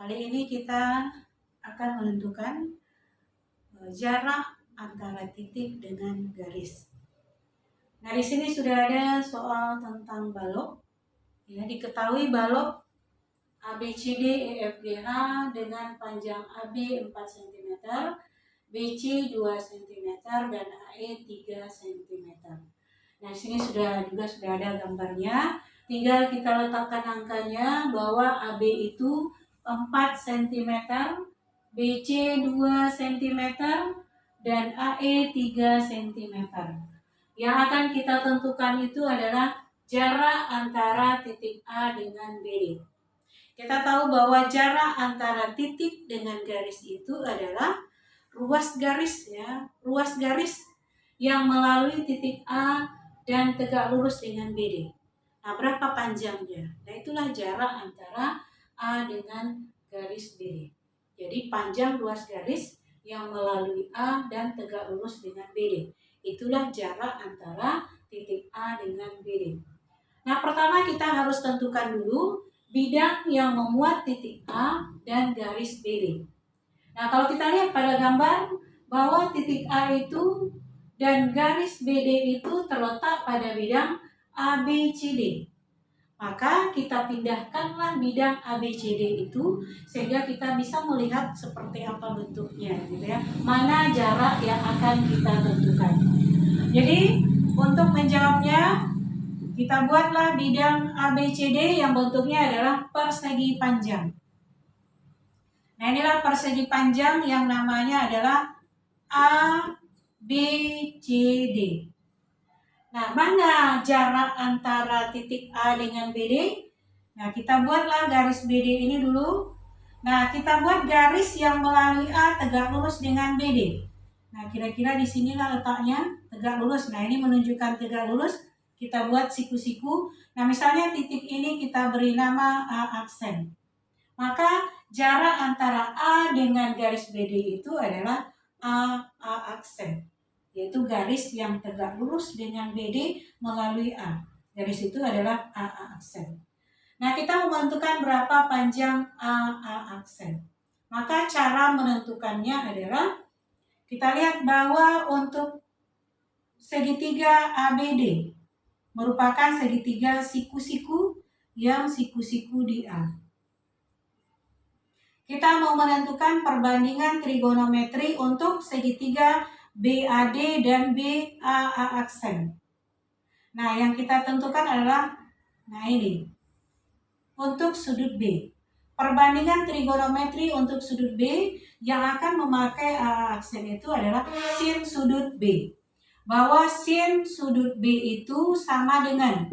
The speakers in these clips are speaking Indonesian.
Kali ini kita akan menentukan jarak antara titik dengan garis. Nah, di sini sudah ada soal tentang balok. Ya, diketahui balok ABCD EFGH dengan panjang AB 4 cm, BC 2 cm, dan AE 3 cm. Nah, di sini sudah ada gambarnya. Tinggal kita letakkan angkanya bahwa AB itu 4 cm, BC 2 cm, dan AE 3 cm. Yang akan kita tentukan itu adalah jarak antara titik A dengan BD. Kita tahu bahwa jarak antara titik dengan garis itu adalah ruas garis, ya, ruas garis yang melalui titik A dan tegak lurus dengan BD. Nah, berapa panjangnya? Nah, itulah jarak antara A dengan garis BD. Jadi panjang ruas garis yang melalui A dan tegak lurus dengan BD. Itulah jarak antara titik A dengan BD. Nah, pertama kita harus tentukan dulu bidang yang memuat titik A dan garis BD. Nah, kalau kita lihat pada gambar bahwa titik A itu dan garis BD itu terletak pada bidang ABCD. Maka kita pindahkanlah bidang ABCD itu sehingga kita bisa melihat seperti apa bentuknya, gitu ya. Mana jarak yang akan kita tentukan. Jadi untuk menjawabnya, kita buatlah bidang ABCD yang bentuknya adalah persegi panjang. Nah, inilah persegi panjang yang namanya adalah ABCD. Nah, mana jarak antara titik A dengan BD? Nah, kita buatlah garis BD ini dulu. Nah, kita buat garis yang melalui A tegak lurus dengan BD. Nah, kira-kira di sinilah letaknya tegak lurus. Nah, ini menunjukkan tegak lurus. Kita buat siku-siku. Nah, misalnya titik ini kita beri nama A aksen. Maka jarak antara A dengan garis BD itu adalah A aksen, yaitu garis yang tegak lurus dengan BD melalui A. Garis itu adalah A aksen. Nah, kita menentukan berapa panjang A aksen. Maka cara menentukannya adalah kita lihat bahwa untuk segitiga ABD merupakan segitiga siku-siku yang siku-siku di A. Kita mau menentukan perbandingan trigonometri untuk segitiga BAD dan BAA aksen. Nah, yang kita tentukan adalah, nah ini, untuk sudut B. Perbandingan trigonometri untuk sudut B yang akan memakai AA aksen itu adalah sin sudut B. Bahwa sin sudut B itu sama dengan,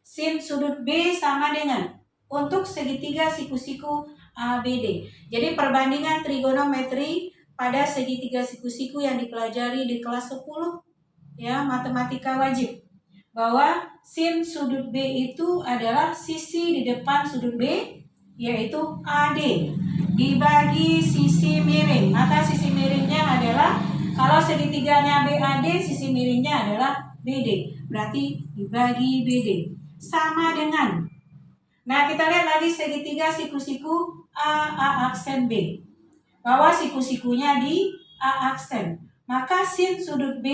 sin sudut B sama dengan, untuk segitiga siku-siku ABD. Jadi perbandingan trigonometri pada segitiga siku-siku yang dipelajari di kelas 10 ya, matematika wajib, bahwa sin sudut B itu adalah sisi di depan sudut B, yaitu AD, dibagi sisi miring. Maka sisi miringnya adalah, kalau segitiganya BAD, sisi miringnya adalah BD, berarti dibagi BD, sama dengan. Nah, kita lihat lagi segitiga siku-siku A aksen B, bahwa siku-sikunya di A aksen. Maka sin sudut B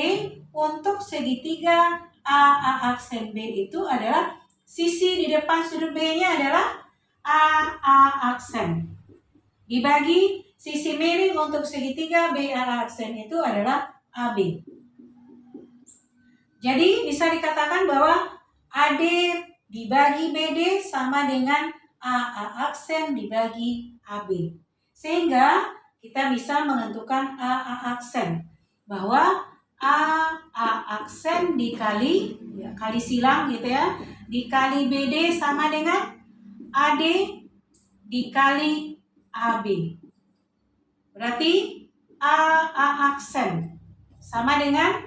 untuk segitiga A aksen B itu adalah sisi di depan sudut B-nya adalah A aksen, dibagi sisi miring untuk segitiga BA aksen itu adalah AB. Jadi bisa dikatakan bahwa AD dibagi BD sama dengan AA aksen dibagi AB. Sehingga kita bisa menentukan AA aksen, bahwa AA aksen dikali, ya, kali silang gitu ya, dikali BD sama dengan AD dikali AB. Berarti AA aksen sama dengan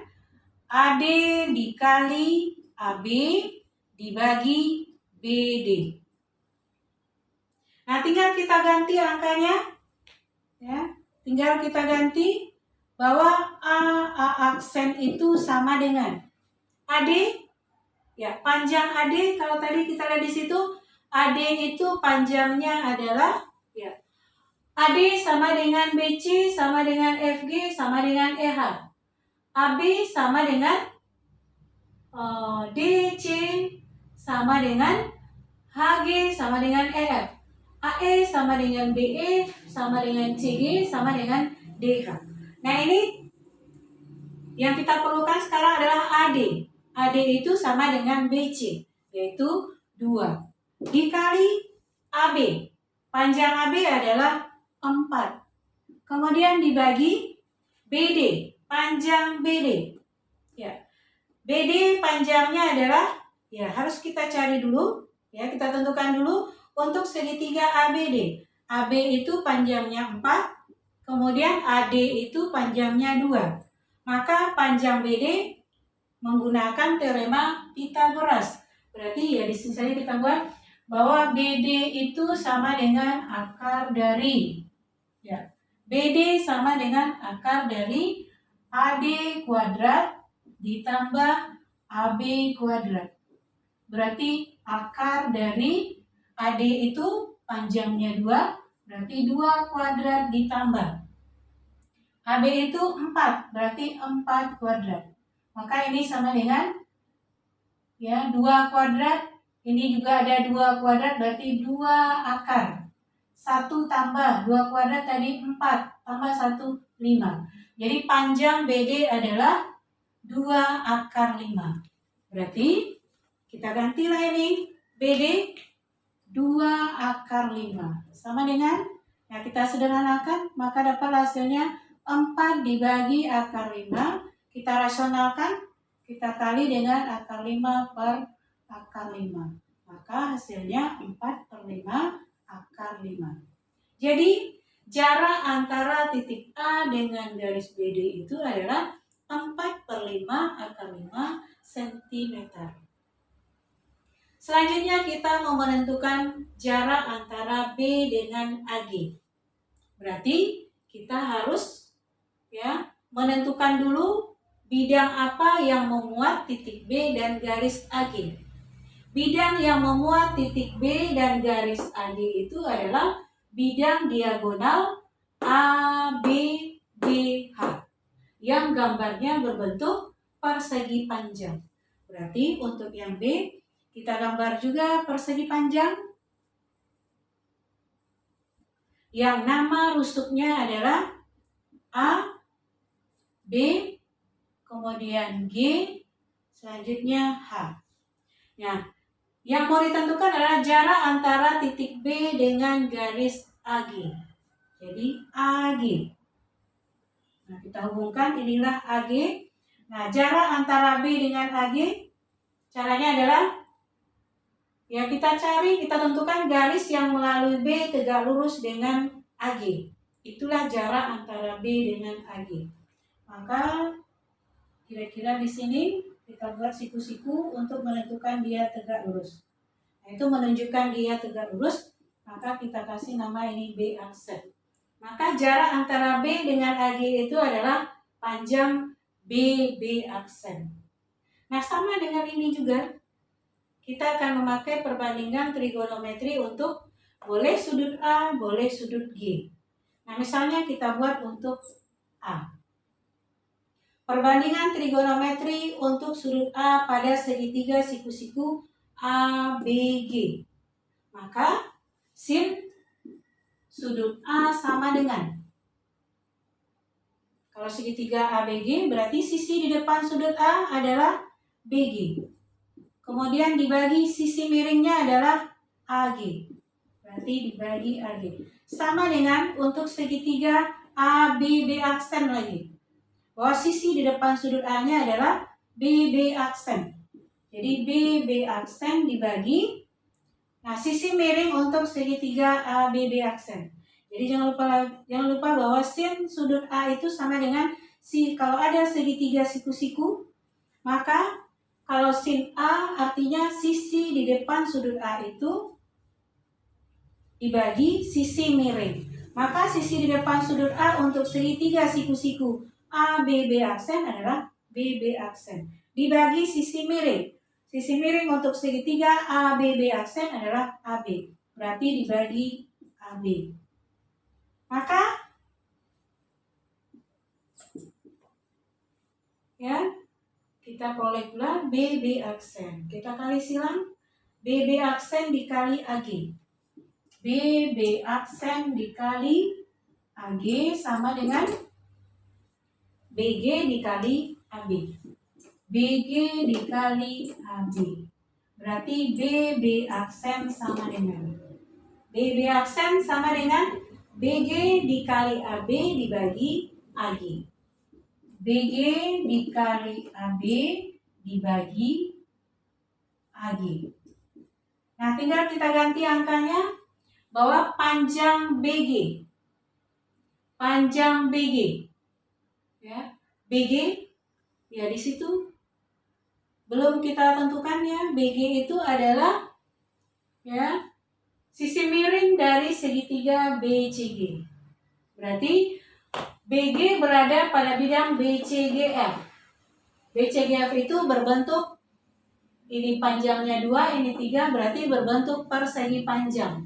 AD dikali AB dibagi BD. Nah, tinggal kita ganti angkanya, ya. Tinggal kita ganti bahwa AA aksen itu sama dengan AD, ya, panjang AD. Kalau tadi kita lihat di situ, AD itu panjangnya adalah AD sama dengan BC sama dengan FG sama dengan EH. AB sama dengan DC sama dengan HG sama dengan EF. AE sama dengan BE sama dengan CG sama dengan DH. Nah, ini yang kita perlukan sekarang adalah AD. AD itu sama dengan BC, yaitu 2 dikali AB. Panjang AB adalah 4. Kemudian dibagi BD, panjang BD. Ya. BD panjangnya adalah, ya harus kita cari dulu, ya kita tentukan dulu untuk segitiga ABD. AB itu panjangnya 4, kemudian AD itu panjangnya 2. Maka panjang BD menggunakan teorema Pythagoras. Berarti ya di sini saja kita buat bahwa BD itu sama dengan akar dari, ya, BD sama dengan akar dari AD kuadrat ditambah AB kuadrat. Berarti akar dari AD itu panjangnya 2, berarti 2 kuadrat ditambah AB itu 4, berarti 4 kuadrat. Maka ini sama dengan, ya, 2 kuadrat. Ini juga ada 2 kuadrat, berarti 2 akar. 1 tambah 2 kuadrat tadi 4, tambah 1, 5. Jadi panjang BD adalah 2 akar 5. Berarti kita gantilah ini BD 2 akar 5. Sama dengan, ya kita sederhanakan, maka dapat hasilnya 4 dibagi akar 5. Kita rasionalkan, kita kali dengan akar 5 per akar 5. Maka hasilnya 4/5 akar 5. Jadi jarak antara titik A dengan garis BD itu adalah 4/5 akar 5 cm. Selanjutnya kita mau menentukan jarak antara B dengan AG. Berarti kita harus, ya, menentukan dulu bidang apa yang memuat titik B dan garis AG. Bidang yang memuat titik B dan garis AG itu adalah bidang diagonal ABGH yang gambarnya berbentuk persegi panjang. Berarti untuk yang B kita gambar juga persegi panjang yang nama rusuknya adalah A, B, kemudian G, selanjutnya H. Nah, yang mau ditentukan adalah jarak antara titik B dengan garis AG. Jadi AG. Nah, kita hubungkan, inilah AG. Nah, jarak antara B dengan AG, caranya adalah, ya kita cari, kita tentukan garis yang melalui B tegak lurus dengan AG. Itulah jarak antara B dengan AG. Maka kira-kira di sini kita buat siku-siku untuk menentukan dia tegak lurus. Nah, itu menunjukkan dia tegak lurus, maka kita kasih nama ini B aksen. Maka jarak antara B dengan AG itu adalah panjang BB aksen. Nah, sama dengan ini juga, kita akan memakai perbandingan trigonometri untuk boleh sudut A, boleh sudut G. Nah, misalnya kita buat untuk A. Perbandingan trigonometri untuk sudut A pada segitiga siku-siku ABG. Maka sin sudut A sama dengan, kalau segitiga ABG berarti sisi di depan sudut A adalah BG. Kemudian dibagi sisi miringnya adalah AG. Berarti dibagi AG. Sama dengan untuk segitiga ABB aksen lagi. Bahwa sisi di depan sudut A-nya adalah BB aksen. Jadi BB aksen dibagi, nah sisi miring untuk segitiga ABB aksen. Jadi jangan lupa bahwa sin sudut A itu sama dengan kalau ada segitiga siku-siku, maka kalau sin A artinya sisi di depan sudut A itu dibagi sisi miring. Maka sisi di depan sudut A untuk segitiga siku-siku ABB aksen adalah BB aksen. Dibagi sisi miring. Sisi miring untuk segitiga ABB aksen adalah AB. Berarti dibagi AB. Maka ya kita peroleh pula BB aksen. Kita kali silang BB aksen dikali AG. BB aksen dikali AG sama dengan BG dikali AB. BG dikali AB. Berarti BB aksen sama dengan BB aksen sama dengan BG dikali AB dibagi AG. BG dikali AB dibagi AG. Nah, tinggal kita ganti angkanya bahwa panjang BG ya, BG ya di situ belum kita tentukan ya. BG itu adalah ya sisi miring dari segitiga BCG. Berarti BG berada pada bidang BCGF. BCGF itu berbentuk ini panjangnya 2, ini 3, berarti berbentuk persegi panjang.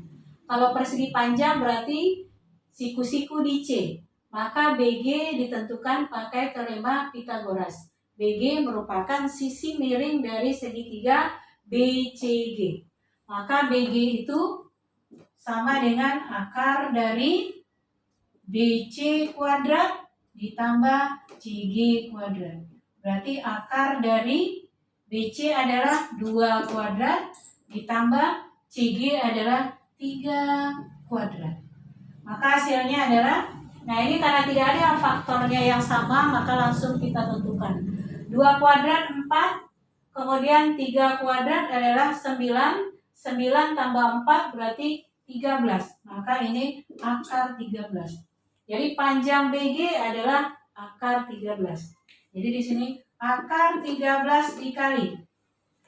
Kalau persegi panjang berarti siku-siku di C. Maka BG ditentukan pakai teorema Pythagoras. BG merupakan sisi miring dari segitiga BCG. Maka BG itu sama dengan akar dari BC kuadrat ditambah CG kuadrat. Berarti akar dari BC adalah 2 kuadrat ditambah CG adalah 3 kuadrat. Maka hasilnya adalah, nah ini karena tidak ada yang faktornya yang sama, maka langsung kita tentukan. 2 kuadrat 4, kemudian 3 kuadrat adalah 9, 9 tambah 4 berarti 13. Maka ini akar 13. Jadi panjang BG adalah akar 13. Jadi di sini akar 13 dikali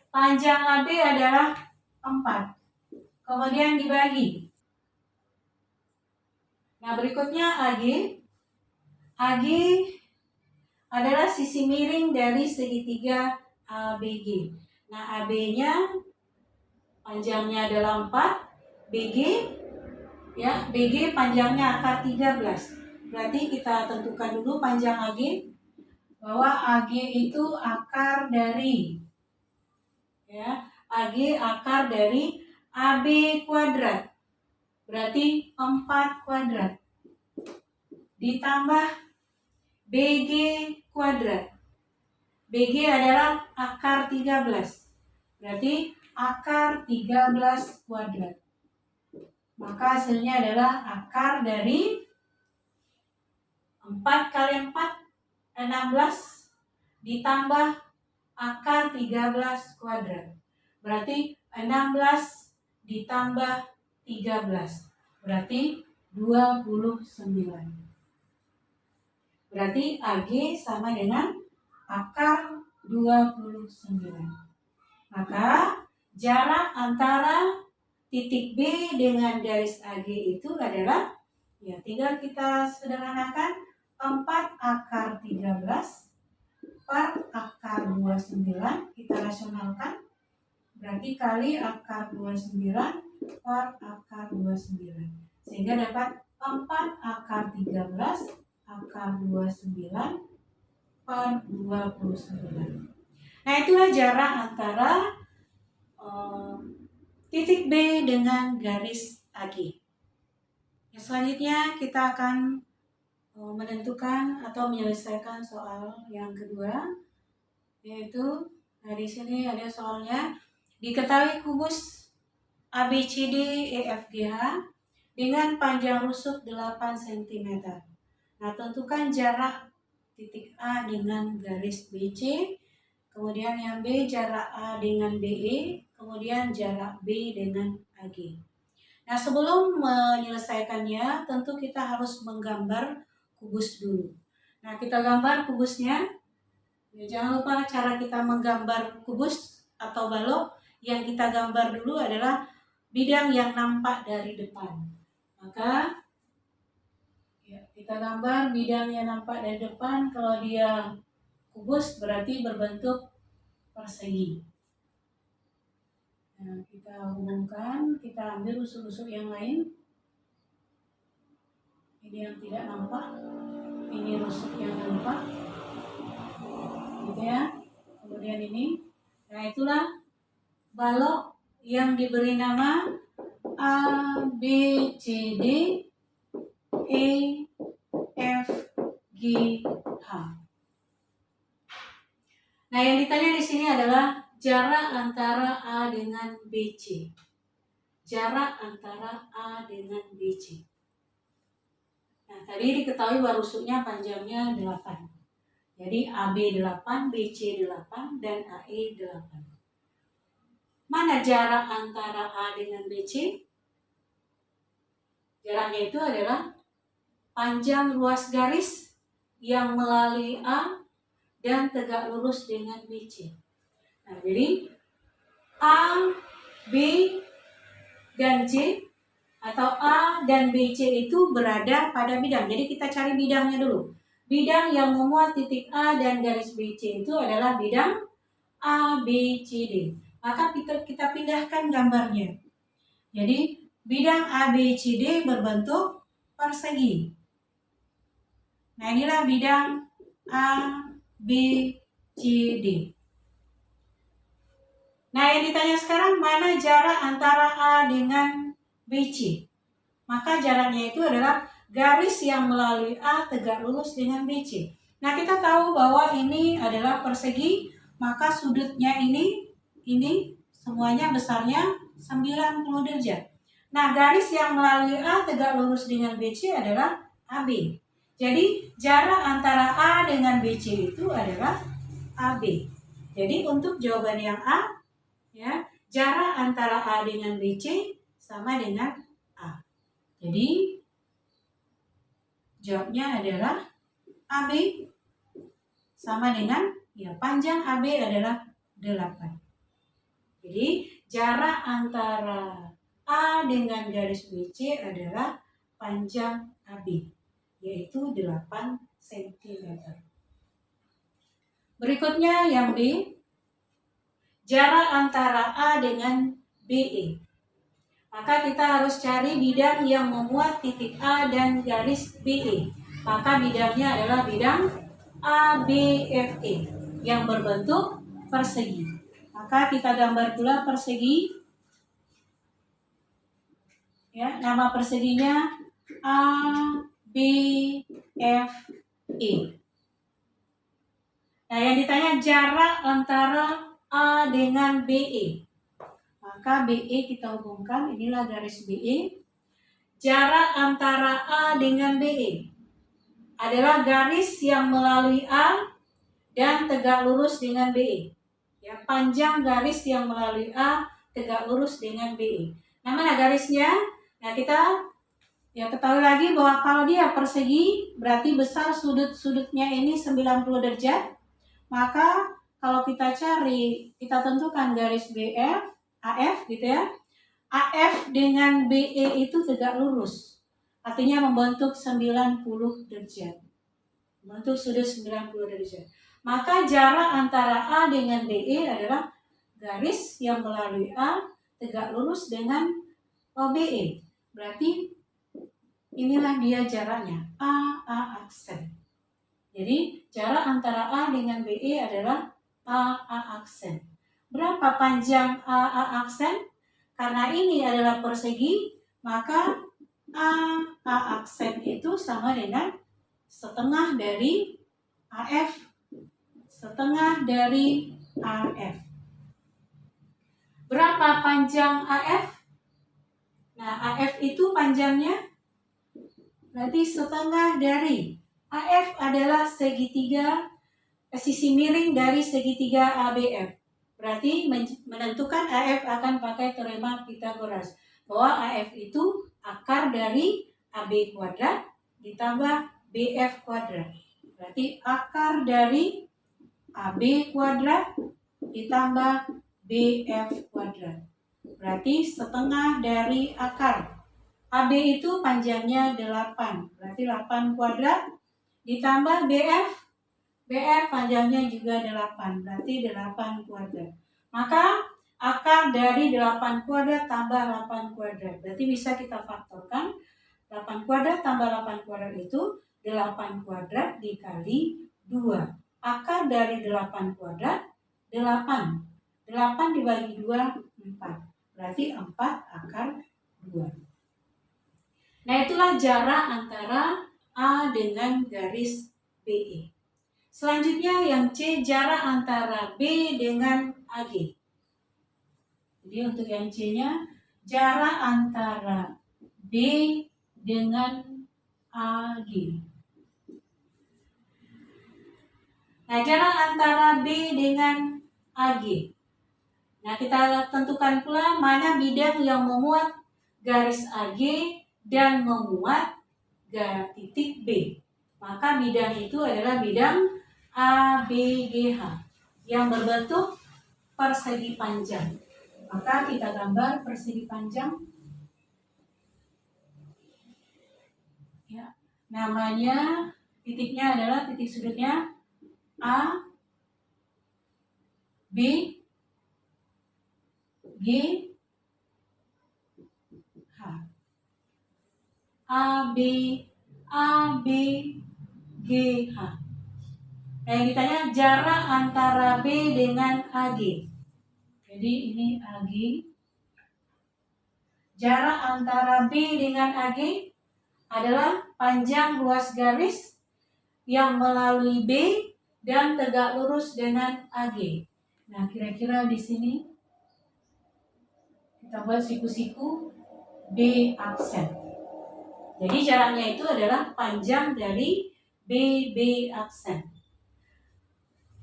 panjang AB adalah 4. Kemudian dibagi. Nah, berikutnya AG. AG adalah sisi miring dari segitiga ABG. Nah, AB-nya panjangnya adalah 4. BG ya, BG panjangnya akar 13. Berarti kita tentukan dulu panjang AG bahwa AG itu akar dari ya, AG akar dari AB kuadrat. Berarti 4 kuadrat ditambah BG kuadrat. BG adalah akar 13. Berarti akar 13 kuadrat. Maka hasilnya adalah akar dari 4 kali 4, 16 ditambah akar 13 kuadrat. Berarti 16 ditambah 13. Berarti 29. Berarti AG sama dengan akar 29. Maka jarak antara titik B dengan garis AG itu adalah ya tinggal kita sederhanakan 4 akar 13 per akar 29 kita rasionalkan. Berarti kali akar 29 per akar 29. Sehingga dapat 4 akar 13 akar 29 per 29. Nah, itulah jarak antara titik B dengan garis AG. Yang selanjutnya kita akan menentukan atau menyelesaikan soal yang kedua, yaitu nah di sini ada soalnya. Diketahui kubus ABCD EFGH dengan panjang rusuk 8 cm. Nah, tentukan jarak titik A dengan garis BC, kemudian yang B jarak A dengan BE, kemudian jarak B dengan AG. Nah, sebelum menyelesaikannya, tentu kita harus menggambar kubus dulu. Nah, kita gambar kubusnya. Ya, jangan lupa cara kita menggambar kubus atau balok. Yang kita gambar dulu adalah bidang yang nampak dari depan. Maka ya, kita gambar bidang yang nampak dari depan. Kalau dia kubus berarti berbentuk persegi. Nah, kita hubungkan, kita ambil usul-usul yang lain. Ini yang tidak nampak, ini rusuk yang nampak, gitu ya. Kemudian ini, nah itulah balok yang diberi nama A, B, C, D, E, F, G, H. Nah, yang ditanya di sini adalah jarak antara A dengan BC. Jarak antara A dengan BC. Nah, tadi diketahui bahwa rusuknya panjangnya 8. Jadi AB 8, BC 8, dan AE 8. Mana jarak antara A dengan BC? Jaraknya itu adalah panjang ruas garis yang melalui A dan tegak lurus dengan BC. Nah, jadi A, B, dan C atau A dan BC itu berada pada bidang. Jadi kita cari bidangnya dulu. Bidang yang memuat titik A dan garis BC itu adalah bidang A, B, C, D. Maka kita pindahkan gambarnya. Jadi bidang A, B, C, D berbentuk persegi. Nah, inilah bidang A, B, C, D. Nah, yang ditanya sekarang mana jarak antara A dengan BC? Maka jaraknya itu adalah garis yang melalui A tegak lurus dengan BC. Nah, kita tahu bahwa ini adalah persegi, maka sudutnya ini semuanya besarnya 90 derajat. Nah, garis yang melalui A tegak lurus dengan BC adalah AB. Jadi, jarak antara A dengan BC itu adalah AB. Jadi, untuk jawaban yang A, ya, jarak antara A dengan BC sama dengan A. Jadi jawabnya adalah AB sama dengan, ya, panjang AB adalah 8. Jadi jarak antara A dengan garis BC adalah panjang AB, yaitu 8 cm. Berikutnya yang B, jarak antara A dengan BE. Maka kita harus cari bidang yang memuat titik A dan garis BE. Maka bidangnya adalah bidang ABFE yang berbentuk persegi. Maka kita gambar pula persegi. Ya, nama perseginya ABFE. Nah, yang ditanya jarak antara A dengan BE. Maka BE kita hubungkan, inilah garis BE. Jarak antara A dengan BE adalah garis yang melalui A dan tegak lurus dengan BE. Ya, panjang garis yang melalui A tegak lurus dengan BE. Nah, mana garisnya? Nah, kita ketahui lagi bahwa kalau dia persegi berarti besar sudut-sudutnya ini 90 derajat. Maka kalau kita cari, kita tentukan garis BF, AF gitu ya. AF dengan BE itu tegak lurus. Artinya membentuk 90 derajat. Membentuk sudut 90 derajat. Maka jarak antara A dengan BE adalah garis yang melalui A tegak lurus dengan BE. Berarti inilah dia jaraknya, AA aksen. Jadi jarak antara A dengan BE adalah AA aksen. Berapa panjang AA aksen? Karena ini adalah persegi, maka AA aksen itu sama dengan setengah dari AF. Setengah dari AF. Berapa panjang AF? Nah, AF itu panjangnya berarti setengah dari AF adalah segitiga, sisi miring dari segitiga ABF. Berarti menentukan AF akan pakai teorema Pythagoras, bahwa AF itu akar dari AB kuadrat ditambah BF kuadrat. Berarti akar dari AB kuadrat ditambah BF kuadrat. Berarti setengah dari akar. AB itu panjangnya 8. Berarti 8 kuadrat ditambah BF. BF panjangnya juga 8, berarti 8 kuadrat. Maka akar dari 8 kuadrat tambah 8 kuadrat. Berarti bisa kita faktorkan. 8 kuadrat tambah 8 kuadrat itu 8 kuadrat dikali 2. Akar dari 8 kuadrat 8. 8 dibagi 2, 4. Berarti 4 akar 2. Nah, itulah jarak antara A dengan garis BE. Selanjutnya yang C, jarak antara B dengan AG. Jadi untuk yang C-nya, jarak antara B dengan AG. Nah, jarak antara B dengan AG. Nah, kita tentukan pula mana bidang yang memuat garis AG dan memuat titik B. Maka bidang itu adalah bidang ABGH yang berbentuk persegi panjang. Maka kita gambar persegi panjang. Ya, namanya titiknya adalah titik sudutnya A, B, G, H. A, B, G, H. Nah, yang ditanya jarak antara B dengan AG. Jadi ini AG. Jarak antara B dengan AG adalah panjang ruas garis yang melalui B dan tegak lurus dengan AG. Nah, kira-kira di sini kita buat siku-siku B aksen. Jadi jaraknya itu adalah panjang dari B aksen.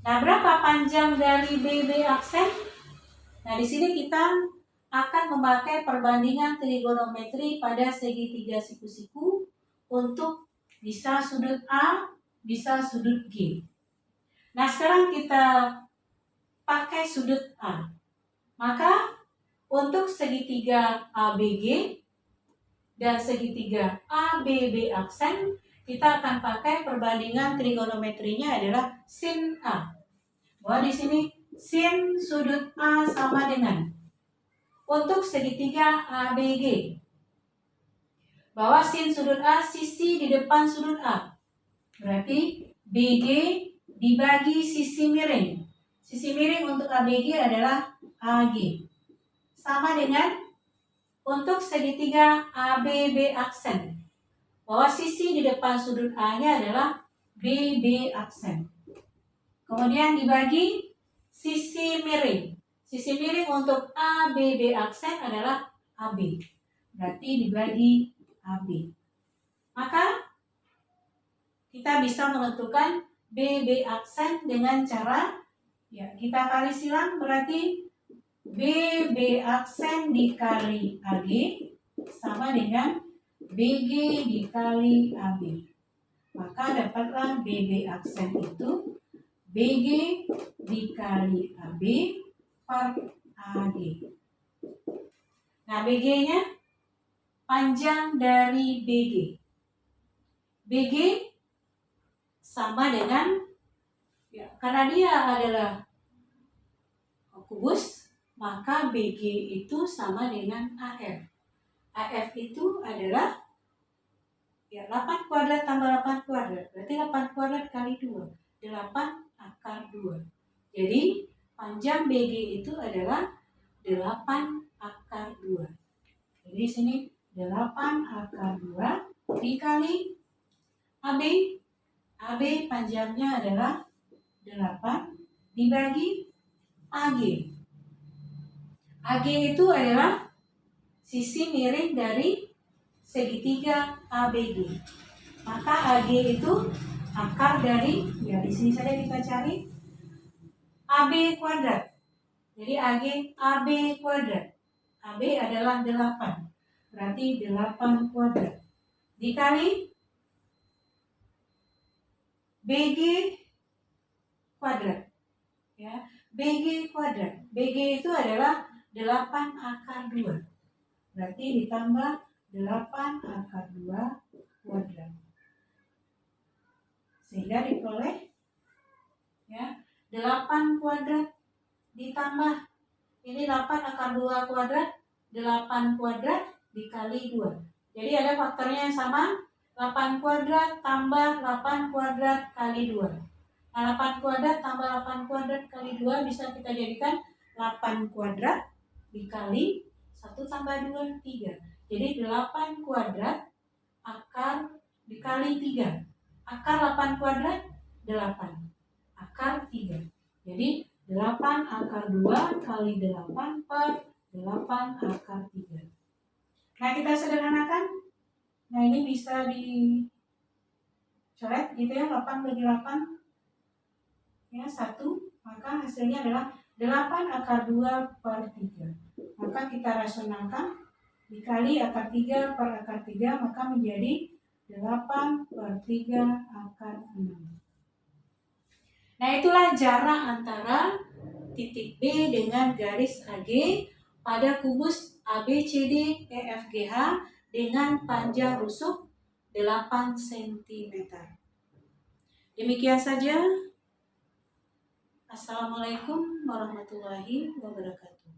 Nah, berapa panjang dari B aksen? Nah, di sini kita akan memakai perbandingan trigonometri pada segitiga siku-siku untuk bisa sudut A, bisa sudut G. Nah, sekarang kita pakai sudut A. Maka untuk segitiga ABG dan segitiga ABB aksen, kita akan pakai perbandingan trigonometrinya adalah sin A. Bahwa di sini sin sudut A sama dengan untuk segitiga ABG. Bahwa sin sudut A sisi di depan sudut A. Berarti BG dibagi sisi miring. Sisi miring untuk ABG adalah AG. Sama dengan untuk segitiga ABB aksen. Bahwa sisi di depan sudut A-nya adalah BB aksen. Kemudian dibagi sisi miring. Sisi miring untuk ABB aksen adalah AB. Berarti dibagi AB. Maka kita bisa menentukan BB aksen dengan cara kita kali silang, berarti BB aksen dikali AG sama dengan BG dikali AB. Maka dapatlah BB aksen itu BG dikali AB per AG. Nah, BG-nya panjang dari BG. BG sama dengan, karena dia adalah kubus, maka BG itu sama dengan AF. AF itu adalah 8 kuadrat tambah 8 kuadrat. Berarti 8 kuadrat kali 2. 8 akar 2. Jadi panjang BG itu adalah 8 akar 2. Jadi di sini 8 akar 2 dikali AB. AB panjangnya adalah 8 dibagi AG. AG itu adalah sisi miring dari segitiga ABG. Maka AG itu akar dari, di sini saja kita cari AB kuadrat. Jadi AG AB kuadrat. AB adalah 8. Berarti 8 kuadrat dikali BG kuadrat. BG kuadrat. BG itu adalah 8 akar 2. Berarti ditambah 8 akar 2 kuadrat. Sehingga diperoleh 8 kuadrat ditambah ini 8 akar 2 kuadrat, 8 kuadrat dikali 2. Jadi ada faktornya yang sama, 8 kuadrat tambah 8 kuadrat kali 2. Nah, 8 kuadrat tambah 8 kuadrat kali 2 bisa kita jadikan 8 kuadrat dikali 1 tambah 2, 3. Jadi 8 kuadrat akar dikali 3. Akar 8 kuadrat 8. Akar 3. Jadi 8 akar 2 kali 8 per 8 akar 3. Nah, kita sederhanakan. Nah, ini bisa dicoret gitu ya, 8 bagi 8 ya 1, maka hasilnya adalah 8 akar 2 per 3. Maka kita rasionalkan, dikali akar 3 per akar 3, maka menjadi 8 per 3 akar 6. Nah, itulah jarak antara titik B dengan garis AG pada kubus ABCD EFGH dengan panjang rusuk 8 cm. Demikian saja. Assalamualaikum warahmatullahi wabarakatuh.